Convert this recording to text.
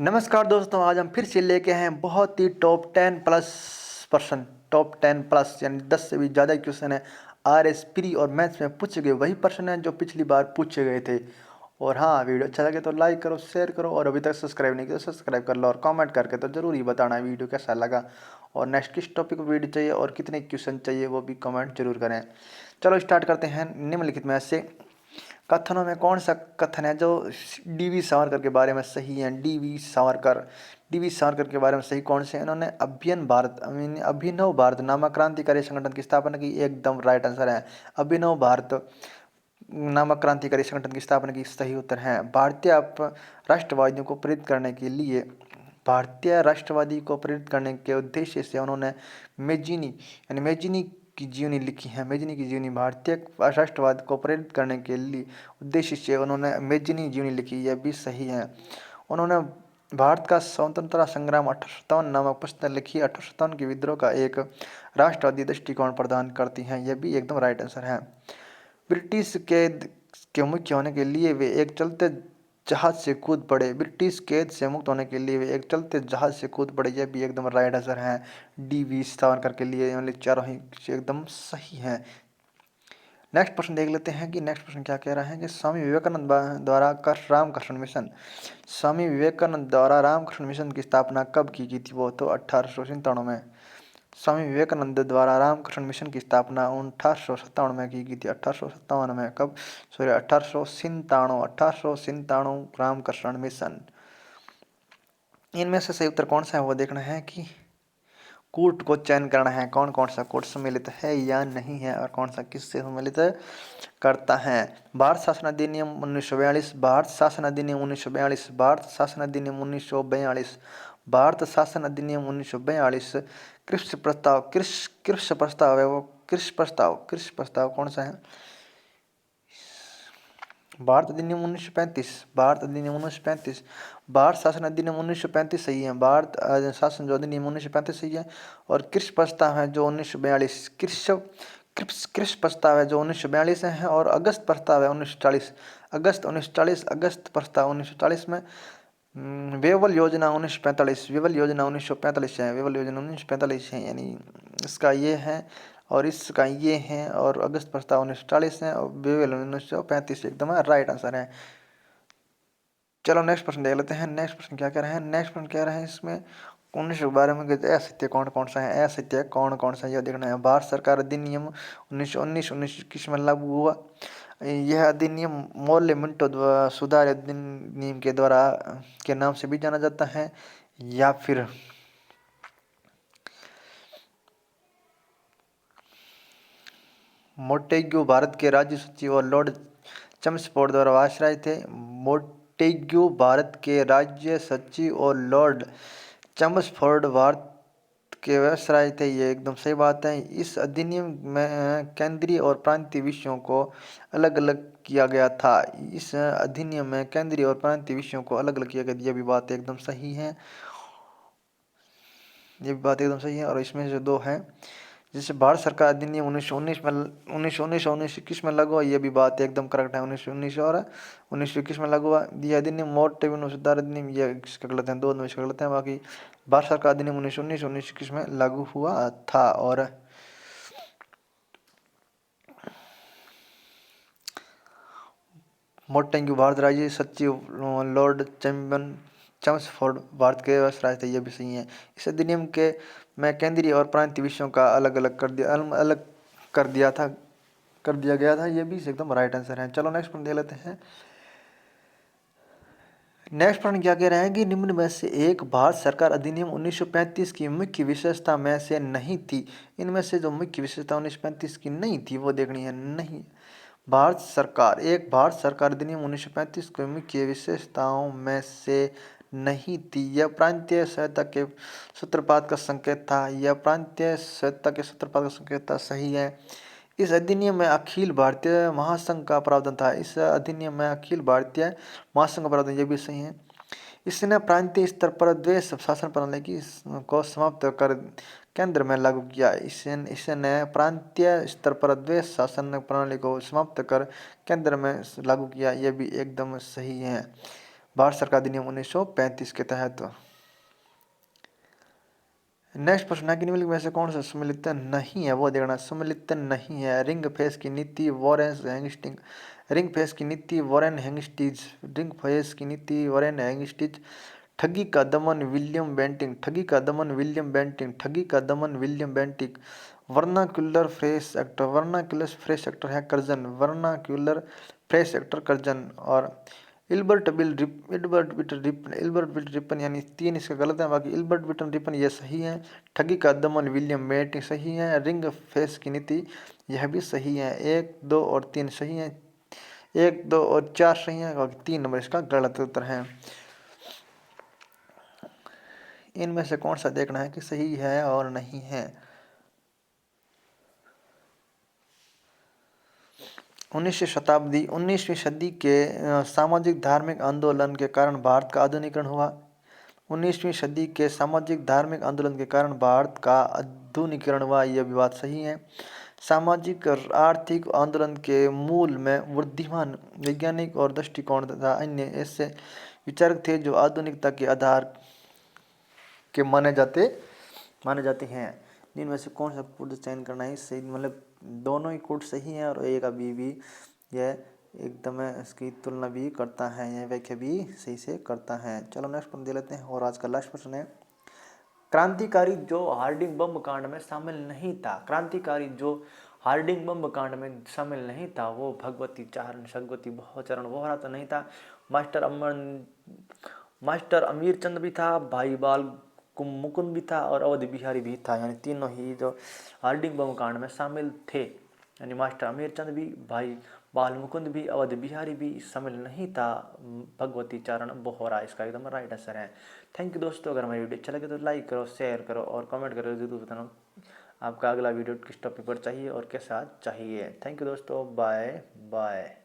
नमस्कार दोस्तों, आज हम फिर से लेके हैं बहुत ही टॉप 10 प्लस यानी 10 से भी ज़्यादा क्वेश्चन है। आरएस प्री और मैथ्स में पूछे गए वही प्रश्न हैं जो पिछली बार पूछे गए थे। और हाँ, वीडियो अच्छा लगे तो लाइक करो, शेयर करो और अभी तक सब्सक्राइब नहीं किया तो सब्सक्राइब कर लो और कमेंट करके तो ज़रूर ही बताना वीडियो कैसा लगा और नेक्स्ट किस टॉपिक पर वीडियो चाहिए और कितने क्वेश्चन चाहिए वो भी कमेंट जरूर करें। चलो स्टार्ट करते हैं। निम्नलिखित में से कथनों में कौन सा कथन है जो डीवी सावरकर के बारे में सही है? डीवी सावरकर के बारे में सही कौन से? इन्होंने अभिनव भारत नामक क्रांतिकारी संगठन की स्थापना की, एकदम राइट आंसर है। अभिनव भारत नामक क्रांतिकारी संगठन की स्थापना की सही उत्तर है। राष्ट्रवादियों को प्रेरित करने के लिए भारतीय राष्ट्रवादी को प्रेरित करने के उद्देश्य से उन्होंने मेजिनी की जीवनी लिखी है। मेजिनी की जीवनी भारतीय राष्ट्रवाद को प्रेरित करने के लिए उद्देश्य से उन्होंने मेजिनी जीवनी लिखी, यह भी सही है। उन्होंने भारत का स्वतंत्रता संग्राम 1857 नामक पुस्तक लिखी। 1857 के विद्रोह का एक राष्ट्रवादी दृष्टिकोण प्रदान करती हैं, यह भी एकदम राइट आंसर है। ब्रिटिश कैद के मुक्त होने के लिए वे एक चलते जहाज से कूद पड़े। ब्रिटिश कैद से मुक्त होने के लिए वे एक चलते जहाज से कूद पड़े, यह भी एकदम राइट आंसर है। डीवी सावरकर के लिए ओनली चारों ही एकदम सही है। नेक्स्ट प्रश्न देख लेते हैं कि नेक्स्ट प्रश्न क्या कह रहा है कि स्वामी विवेकानंद द्वारा रामकृष्ण मिशन स्वामी विवेकानंद द्वारा रामकृष्ण मिशन की स्थापना कब की गई थी? वो तो 1897 में। स्वामी विवेकानंद द्वारा रामकृष्ण मिशन की स्थापना 1857 में की गई थी। 1857 में कब? Sorry 1897 Ramakrishna Mission. इनमें से सही उत्तर कौन सा है वो देखना है कि कूट को चयन करना है, कौन कौन सा कूट सम्मिलित है या नहीं है और कौन सा किससे सम्मिलित करता है। भारत शासन अधिनियम 1942, भारत शासन अधिनियम 1942, भारत शासन अधिनियम 1942, भारत शासन अधिनियम 1942। कृष्ण प्रस्ताव है वो, कृष्ण प्रस्ताव कौन सा है? भारत अधिनियम 1935, भारत अधिनियम 1935, भारत शासन अधिनियम 1935 सही है। भारत शासन जो अधिनियम 1935 सही है। और कृषि प्रस्ताव है जो 1942, कृषि प्रस्ताव है जो 1942 है। और अगस्त प्रस्ताव है 1940, अगस्त प्रस्ताव 1940 में। वेवल योजना 1945, वेवल योजना 1945 है, वेवल योजना 1945 है, यानी इसका ये है और इसका ये है। और अगस्त प्रस्ताव 1940 है और वेवल 1935 एकदम राइट आंसर है। चलो नेक्स्ट प्रश्न देख लेते हैं। नेक्स्ट प्रश्न क्या कह रहे हैं? नेक्स्ट प्रश्न कह रहे हैं इसमें 19 के बारे में असत्य कौन कौन सा है? असत्य कौन कौन सा यह देखना है। भारत सरकार अधिनियम 1919 में लागू हुआ। यह अधिनियम मौर्य मिंटो सुधार अधिनियम के द्वारा के नाम से भी जाना जाता है, या फिर मोंटेग्यू भारत के राज्य सचिव और लॉर्ड चम्सफोर्ड द्वारा वायसराय थे। मोंटेग्यू भारत के राज्य सचिव और लॉर्ड चम्सफोर्ड भारत के वायसराय थे, ये एकदम सही बात है। इस अधिनियम में केंद्रीय और प्रांतीय विषयों को अलग अलग किया गया था। इस अधिनियम में केंद्रीय और प्रांतीय विषयों को अलग अलग किया गया, ये भी बात एकदम सही है, ये भी बात एकदम सही है। और इसमें जो दो है, जैसे भारत सरकार अधिनियम 1919 में 1921 में लागू हुआ, ये भी बात एकदम करेक्ट है। 1919 और 1921 में लागू हुआ। यह अधिनियम मोर्टेबिनो सुधार अधिनियम, ये इसका गलत है, दो में इसका गलत है। बाकी भारत सरकार अधिनियम 1919 में लागू हुआ था। और मोंटेग्यू भारत राज्य सचिव लॉर्ड चम्सफोर्ड भारत के वायसराय थे, ये भी सही है। इस अधिनियम के में केंद्रीय और प्रांतीय विषयों का अलग कर दिया गया था, ये भी एकदम राइट आंसर है। चलो नेक्स्ट प्रश्न दे लेते हैं। नेक्स्ट प्रश्न क्या कह रहे हैं कि निम्न में से एक भारत सरकार अधिनियम 1935 की मुख्य विशेषता में से नहीं थी। इनमें से जो मुख्य विशेषता 1935 की नहीं थी वो देखनी है। नहीं, भारत सरकार अधिनियम 1935 की मुख्य विशेषताओं में से नहीं थी। यह प्रांतीय सत्ता के सूत्रपात का संकेत था, यह प्रांतीय सत्ता के सूत्रपात का संकेत था, सही है। इस अधिनियम में अखिल भारतीय महासंघ का प्रावधान था, इस अधिनियम में अखिल भारतीय महासंघ का प्रावधान, ये भी सही है। इसने प्रांतीय स्तर पर द्वैध शासन प्रणाली को समाप्त कर केंद्र में लागू किया। इसने प्रांतीय स्तर पर द्वैध शासन प्रणाली को समाप्त कर केंद्र में लागू किया, यह भी एकदम सही है। भारत सरकार अधिनियम 1935 के तहत। नेक्स्ट प्रश्न है कि निम्नलिखित में से कौन सा सम्मिलित नहीं है, वो देखना। सम्मिलित नहीं है रिंग फेस की नीति वॉरेन हेस्टिंग, रिंग फेस की नीति वॉरेन हेस्टिंग्स, रिंग फेस की नीति वॉरेन हेस्टिंग्स, ठगी का दमन विलियम बेंटिंग, ठगी का दमन विलियम बेंटिंग, ठगी का दमन William Bentinck, vernacular press act, vernacular press act है Curzon, vernacular press act Curzon. और इल्बर्ट बिल्ट रिपन यानी 3 इसका गलत है, बाकी इल्बर्ट बिल्टन रिपन ये सही है। ठगी का दमन विलियम बेंटिंग सही है। रिंग फेस की नीति यह भी सही है। 1, 2 और 3 सही है। 1, 2 और 4 सही है, बाकी 3 नंबर इसका गलत उत्तर है। इनमें से कौन सा देखना है कि सही है और नहीं है। 19वीं सदी के सामाजिक धार्मिक आंदोलन के कारण भारत का आधुनिकीकरण हुआ। 19वीं सदी के सामाजिक धार्मिक आंदोलन के कारण भारत का आधुनिकीकरण हुआ, यह भी बात सही है। सामाजिक और आर्थिक आंदोलन के मूल में बुद्धिमान वैज्ञानिक और दृष्टिकोण तथा अन्य ऐसे विचारक थे जो आधुनिकता के आधार के माने जाते हैं। जिनमें से कौन सा कोड चयन करना है सही, मतलब दोनों ही कोड सही हैं और एक अभी भी यह एकदम इसकी तुलना भी करता है, यह व्याख्या भी सही से करता है। चलो नेक्स्ट प्रश्न दे लेते हैं और आज का लास्ट प्रश्न है। क्रांतिकारी जो हार्डिंग बम कांड में शामिल नहीं था, क्रांतिकारी जो हार्डिंग बम कांड में शामिल नहीं था वो भगवती चरण सगवती बहुचरण वोहरा तो नहीं था। मास्टर अमीर चंद भी था, भाई बाल मुकुंद भी था और अवध बिहारी भी था, यानी तीनों ही जो हार्डिंग बम कांड में शामिल थे, यानी मास्टर अमीर चंद भी, भाई बाल मुकुंद भी, अवध बिहारी भी शामिल नहीं था भगवती चरण बोहरा, इसका एकदम राइट आंसर है। थैंक यू दोस्तों, अगर हमारी वीडियो अच्छा लगे तो लाइक करो, शेयर करो और कमेंट करो, जरूर बताना आपका अगला वीडियो किस टॉपिक पर चाहिए और के साथ चाहिए। थैंक यू दोस्तों, बाय बाय।